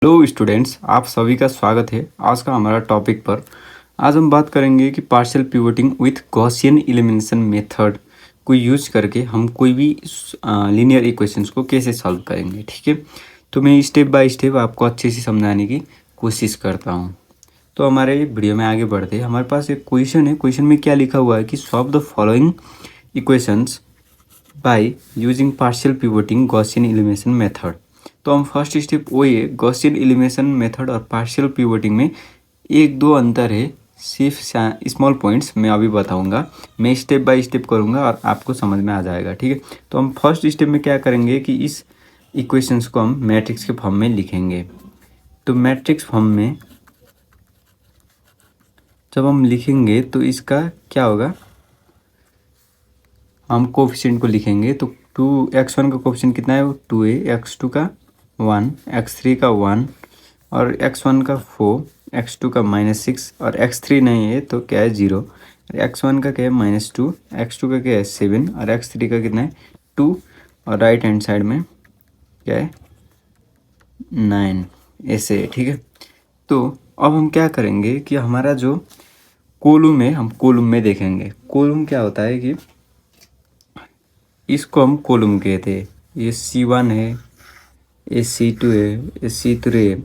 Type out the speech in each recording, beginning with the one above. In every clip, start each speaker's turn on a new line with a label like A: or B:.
A: Hello students, आप सभी का स्वागत है आज का हमारा टॉपिक पर। आज हम बात करेंगे कि partial pivoting with Gaussian elimination method को यूज करके हम कोई भी लीनियर इक्वेशंस को कैसे सॉल्व करेंगे। ठीक है, तो मैं स्टेप बाय स्टेप आपको अच्छे से समझाने की कोशिश करता हूँ। तो हमारे वीडियो में आगे बढ़ते हैं। हमारे पास एक क्वेश्चन है। क्वेश्चन में क्या लिखा हुआ है कि solve the following equations by using partial pivoting Gaussian elimination method. तो हम फर्स्ट स्टेप वही है, गॉसियन एलिमिनेशन मेथड और पार्शियल पिवोटिंग में एक दो अंतर है, सिर्फ स्मॉल पॉइंट्स मैं अभी बताऊंगा। मैं स्टेप बाय स्टेप करूंगा और आपको समझ में आ जाएगा। ठीक है, तो हम फर्स्ट स्टेप में क्या करेंगे कि इस इक्वेशंस को हम मैट्रिक्स के फॉर्म में लिखेंगे। तो मैट्रिक्स फॉर्म में जब हम लिखेंगे तो इसका क्या होगा, हम कोफिशिएंट को लिखेंगे। तो 2x1 का कोफिशिएंट कितना है, वो 2 है, x2 का 1, x3 का 1 और x1 का 4, x2 का -6 और x3 नहीं है तो क्या है 0। x1 का क्या है -2, x2 का क्या है 7 और x3 का कितना है 2 और राइट हैंड साइड में क्या है 9, ऐसे है। ठीक है, तो अब हम क्या करेंगे कि हमारा जो कॉलम है, हम कॉलम में देखेंगे। कॉलम क्या होता है कि इसको हम कॉलम कहते हैं। ये C1 है, ये C2 है, ये C3 है।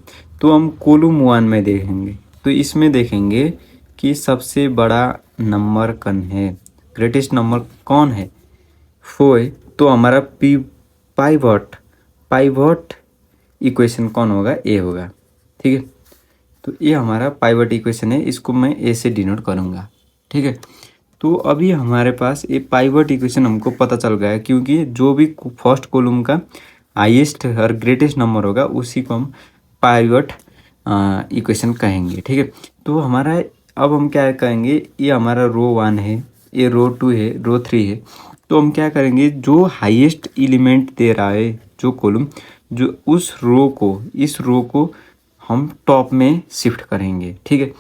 A: तो हम कॉलम 1 में देखेंगे। तो इसमें देखेंगे कि सबसे बड़ा नंबर कौन है, ग्रेटेस्ट नंबर कौन है, 4 है। तो हमारा पाइवट इक्वेशन कौन होगा, ए होगा। ठीक है, तो ये हमारा पाइवट इक्वेशन है, इसको मैं ए से डिनोट करूँगा। ठीक है, तो अभी हमारे पास ये पाइवट इक्वेशन हमको पता चल गया है, क्योंकि जो भी फर्स्ट कॉलम का हाईएस्ट और ग्रेटेस्ट नंबर होगा उसी को हम पाइवट इक्वेशन कहेंगे। ठीक है, तो हमारा अब हम क्या करेंगे, ये हमारा रो 1 है, ये रो 2 है, रो 3 है। तो हम क्या करेंगे, जो हाईएस्ट एलिमेंट दे रहा है जो कॉलम, जो उस रो को, इस रो को हम टॉप में शिफ्ट करेंगे। ठीक है,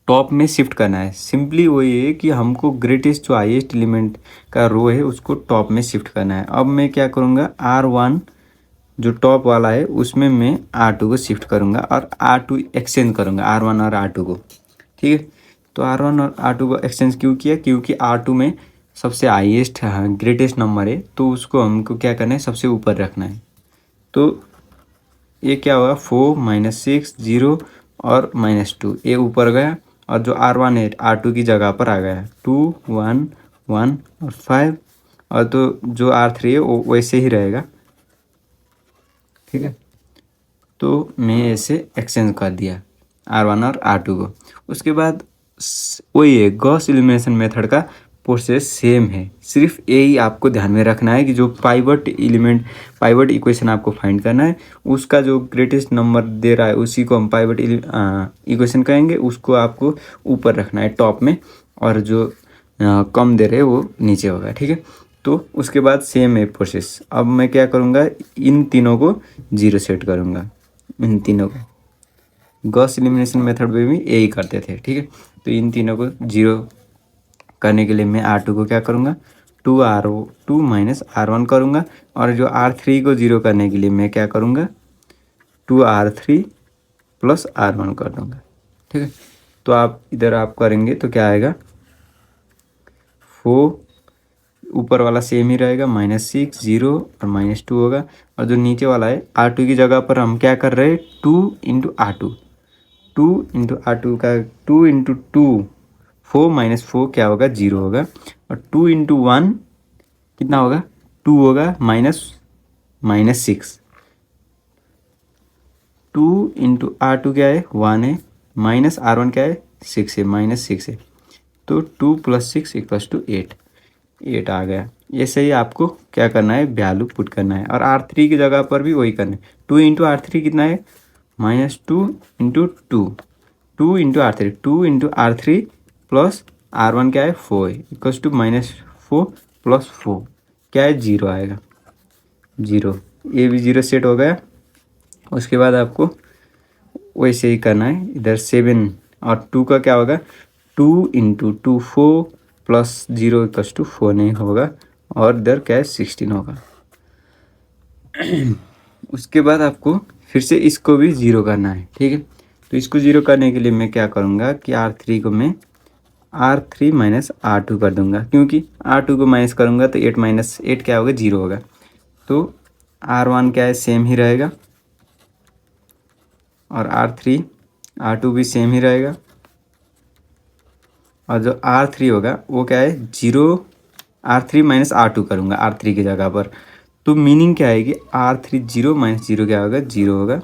A: टॉप में शिफ्ट करना है। सिंपली वही है कि हमको ग्रेटेस्ट जो हाईएस्ट एलिमेंट का रो है उसको टॉप में शिफ्ट करना है। अब मैं क्या करूँगा, R1 जो टॉप वाला है उसमें मैं R2 को शिफ्ट करूँगा और R2 एक्सचेंज करूँगा R1 और R2 को। ठीक है, तो R1 और R2 को एक्सचेंज क्यों किया, क्योंकि R2 में सबसे हाईएस्ट ग्रेटेस्ट नंबर है, तो उसको हमको क्या करना है, सबसे ऊपर रखना है। तो ये क्या होगा, 4 -6 0 और -2, ये ऊपर गया और जो R1 है R2 की जगह पर आ गया, 2 1 1 और 5, और तो जो R3 है वो वैसे ही रहेगा। ठीक है, तो मैं ऐसे एक्सचेंज कर दिया R1 और R2 को। उसके बाद वही है, गॉस एलिमिनेशन मेथड का प्रोसेस सेम है, सिर्फ यही आपको ध्यान में रखना है कि जो पाइवट एलिमेंट, पाइवट इक्वेशन आपको फाइंड करना है, उसका जो ग्रेटेस्ट नंबर दे रहा है उसी को हम पाइवट इक्वेशन कहेंगे, उसको आपको ऊपर रखना है टॉप में, और जो कम दे रहे हैं वो नीचे होगा। ठीक है, तो उसके बाद सेम है प्रोसेस। अब मैं क्या करूँगा, इन तीनों को 0 सेट करूँगा, इन तीनों को। गॉस एलिमिनेशन मेथड में भी यही करते थे। ठीक है, तो इन तीनों को 0 करने के लिए मैं R2 को क्या करूँगा, 2 माइनस R1 करूँगा, और जो R3 को 0 करने के लिए मैं क्या करूँगा, 2R3 प्लस R1 कर दूँगा। ठीक है, तो आप इधर आप करेंगे तो क्या आएगा, 4 ऊपर वाला सेम ही रहेगा, -6 0 और -2 होगा, और जो नीचे वाला है R2 की जगह पर हम क्या कर रहे हैं, 2 इंटू R2, 2 इंटू R2 का 2 इंटू 2 4 -4 क्या होगा, 0 होगा, और 2 इंटू 1 कितना होगा, 2 होगा, -6, 2 इंटू R2 क्या है, 1 है, माइनस R1 क्या है, 6 है, -6 है, तो 2 + 6 = 8 आ गया। ऐसे ही आपको क्या करना है, वैल्यू पुट करना है, और R3 की जगह पर भी वही करना है। 2 इंटू R3 कितना है, -2 into 2, 2 into R3, 2 into R3 plus R1 क्या है, 4 है, = -4 + 4 क्या है, 0 आएगा, 0। ये भी 0 सेट हो गया। उसके बाद आपको वैसे ही करना है, इधर 7 और 2 का क्या होगा, 2 इंटू 2 4 प्लस 0 = 4 नहीं होगा, और इधर क्या है 16 होगा। उसके बाद आपको फिर से इसको भी ज़ीरो करना है, ठीक है। तो इसको ज़ीरो करने के लिए मैं क्या करूँगा कि R3 को मैं R3 माइनस R2 कर दूँगा, क्योंकि R2 को माइनस करूँगा तो 8 माइनस 8 क्या होगा, 0 होगा। तो R1 क्या है, सेम ही रहेगा, और R3 R2 भी सेम ही रहेगा, और जो R3 होगा वो क्या है, 0 R3 माइनस R2 करूँगा R3 की जगह पर। तो मीनिंग क्या है कि R3 0 माइनस 0 क्या होगा, 0 होगा,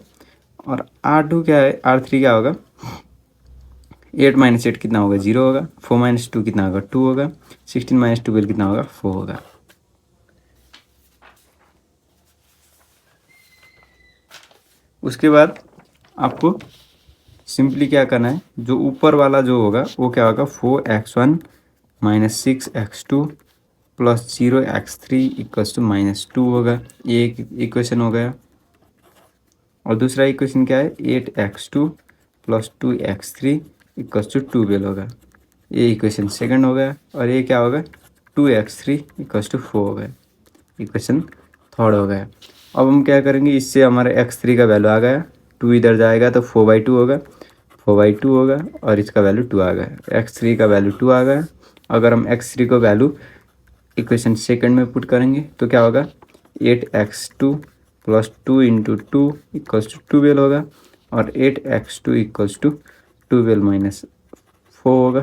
A: और R2 क्या है, R3 क्या होगा, 8 माइनस 8 कितना होगा, 0 होगा, 4 माइनस 2 कितना होगा, 2 होगा, 16 माइनस 12 कितना होगा, 4 होगा। उसके बाद आपको सिंपली क्या करना है, जो ऊपर वाला जो होगा वो क्या होगा, 4x1 minus 6x2 plus 0x3 equals to -2 होगा। ये एक इक्वेशन हो गया। और दूसरा इक्वेशन क्या है, 8x2 plus 2x3 equals to 12 होगा। ये इक्वेशन सेकंड हो गया। और ये क्या होगा, 2x3 इक्वल्स टू 4 हो गया। इक्वेशन थर्ड हो गया। अब हम क्या करेंगे, इससे हमारा x3 का वैल्यू आ गया, 2 इधर जाएगा तो 4/2 होगा, 4/2 होगा, और इसका वैल्यू 2 आ गया। x3 का वैल्यू 2 आ गया। अगर हम x3 को वैल्यू इक्वेशन सेकंड में पुट करेंगे तो क्या होगा, 8x2 plus 2 into 2 equals to 12 होगा, और 8x2 इक्वल्स टू 12 माइनस 4 होगा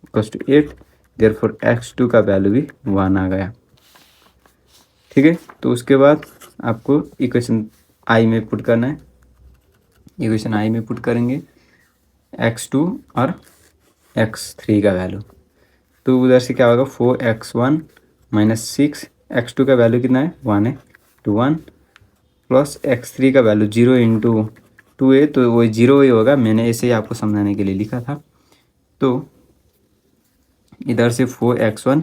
A: इक्वल्स टू 8। देयरफॉर x2 का वैल्यू भी 1 आ गया, ठीक है। तो उसके बाद आपको इक्वेशन आई में पुट करना है। इक्वेशन आई में पुट करेंगे x2 और x3 का वैल्यू, तो उधर से क्या होगा, 4x1 माइनस 6, x2 का वैल्यू कितना है, 1 है, तो 1 प्लस x3 का वैल्यू 0 इंटू 2 है, तो वो 0 ही होगा। मैंने ऐसे ही आपको समझाने के लिए लिखा था। तो इधर से 4x1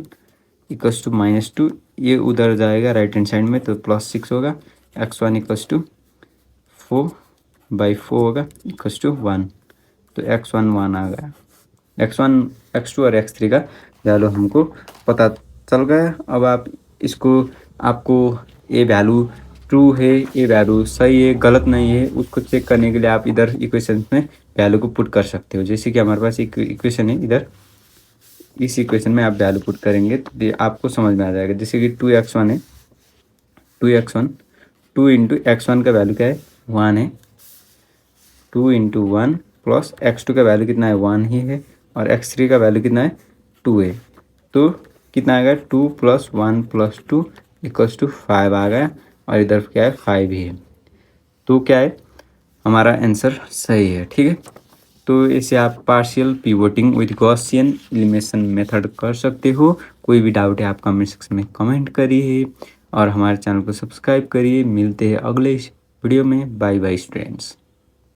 A: इक्वल्स टू -2, ये उधर जाएगा राइट हैंड साइड में, तो +6 होगा। x1 इक्वल्स टू 4/4 होगा इक्वल्स टू 1, तो x1 1 आ गया। x1 x2 और x3 का वैल्यू हमको पता चल गया। अब आप इसको, आपको ये वैल्यू ट्रू है, ये वैल्यू सही है, गलत नहीं है, उसको चेक करने के लिए आप इधर इक्वेशन में वैल्यू को पुट कर सकते हो। जैसे कि हमारे पास एक इक्वेशन है, इधर इस इक्वेशन में आप वैल्यू पुट करेंगे तो ये आपको समझ में आ जाएगा। जैसे कि 2x1 है, 2x1 2 इंटू x1 का वैल्यू क्या है, 1 है, 2 इंटू 1 प्लस x2 का वैल्यू कितना है, 1 ही है, और x3 का वैल्यू कितना है, 2 है। तो कितना आ गया, 2 + 1 + 2 इक्वल्स टू 5 आ गया, और इधर क्या है, 5 ही है। तो क्या है, हमारा आंसर सही है, ठीक है। तो इसे आप partial pivoting with Gaussian elimination method कर सकते हो। कोई भी डाउट है आप कमेंट सेक्शन में कमेंट करिए, और हमारे चैनल को सब्सक्राइब करिए। मिलते हैं अगले वीडियो में। Bye bye students.